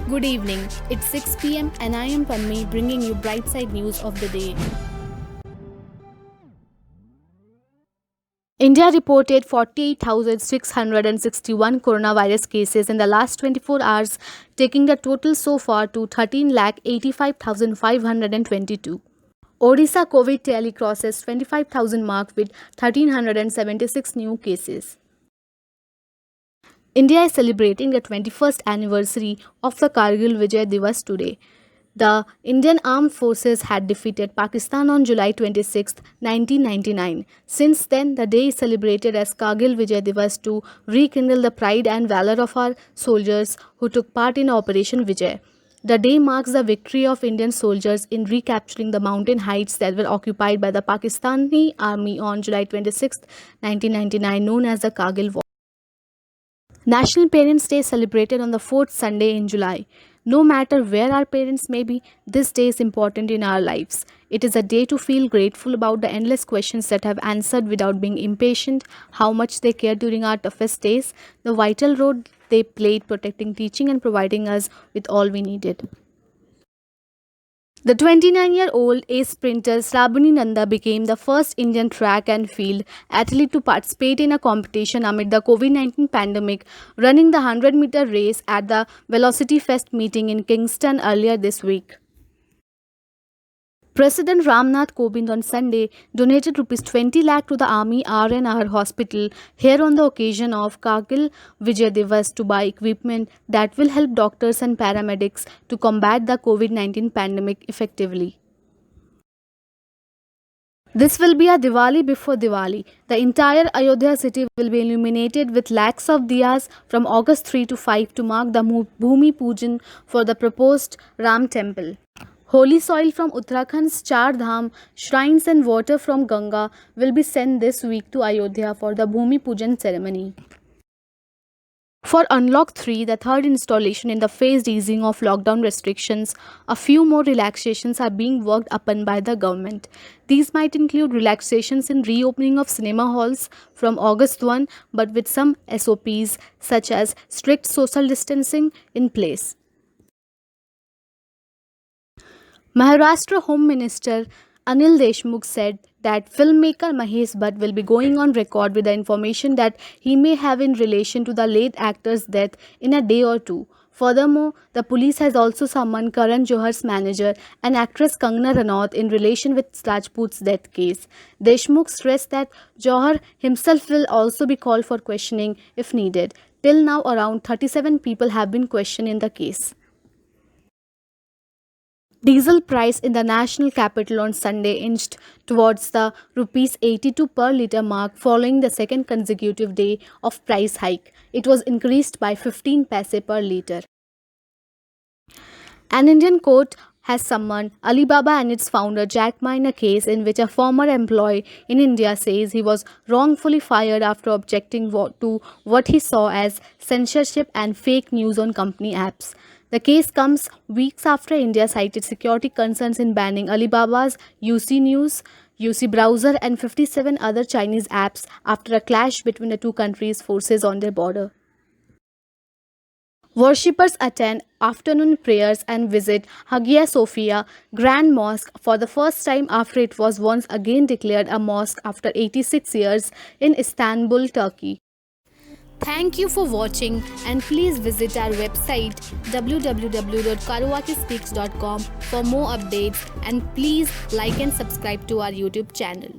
Good evening. It's 6 p.m. and I am Panmi bringing you bright side news of the day. India reported 48,661 coronavirus cases in the last 24 hours, taking the total so far to 13,85,522. Odisha COVID tally crosses 25,000 mark with 1,376 new cases. India is celebrating the 21st anniversary of the Kargil Vijay Divas today. The Indian Armed Forces had defeated Pakistan on July 26, 1999. Since then, the day is celebrated as Kargil Vijay Divas to rekindle the pride and valor of our soldiers who took part in Operation Vijay. The day marks the victory of Indian soldiers in recapturing the mountain heights that were occupied by the Pakistani army on July 26, 1999, known as the Kargil War. National Parents' Day is celebrated on the fourth Sunday in July. No matter where our parents may be, this day is important in our lives. It is a day to feel grateful about the endless questions that have answered without being impatient, how much they care during our toughest days, the vital role they played protecting, teaching, and providing us with all we needed. The 29-year-old ace sprinter Srabani Nanda became the first Indian track and field athlete to participate in a competition amid the COVID-19 pandemic, running the 100-meter race at the Velocity Fest meeting in Kingston earlier this week. President Ramnath Kovind on Sunday donated Rs 20 lakh to the Army R&R hospital here on the occasion of Kargil Vijay Divas to buy equipment that will help doctors and paramedics to combat the COVID-19 pandemic effectively. This will be a Diwali before Diwali. The entire Ayodhya city will be illuminated with lakhs of diyas from August 3 to 5 to mark the Bhumi Pujan for the proposed Ram temple. Holy soil from Uttarakhand's Char Dham shrines and water from Ganga will be sent this week to Ayodhya for the Bhumi Pujan ceremony. For Unlock 3, the third installation in the phased easing of lockdown restrictions, a few more relaxations are being worked upon by the government. These might include relaxations in reopening of cinema halls from August 1, but with some SOPs such as strict social distancing in place. Maharashtra Home Minister Anil Deshmukh said that filmmaker Mahesh Bhatt will be going on record with the information that he may have in relation to the late actor's death in a day or two. Furthermore, the police has also summoned Karan Johar's manager and actress Kangana Ranaut in relation with Rajput's death case. Deshmukh stressed that Johar himself will also be called for questioning if needed. Till now, around 37 people have been questioned in the case. Diesel price in the national capital on Sunday inched towards the Rs 82 per litre mark following the second consecutive day of price hike. It was increased by 15 paise per litre. An Indian court has summoned Alibaba and its founder Jack Ma in a case in which a former employee in India says he was wrongfully fired after objecting to what he saw as censorship and fake news on company apps. The case comes weeks after India cited security concerns in banning Alibaba's UC News, UC Browser and 57 other Chinese apps after a clash between the two countries' forces on their border. Worshippers attend afternoon prayers and visit Hagia Sophia Grand Mosque for the first time after it was once again declared a mosque after 86 years in Istanbul, Turkey. Thank you for watching and please visit our website www.karuakispeaks.com for more updates and please like and subscribe to our YouTube channel.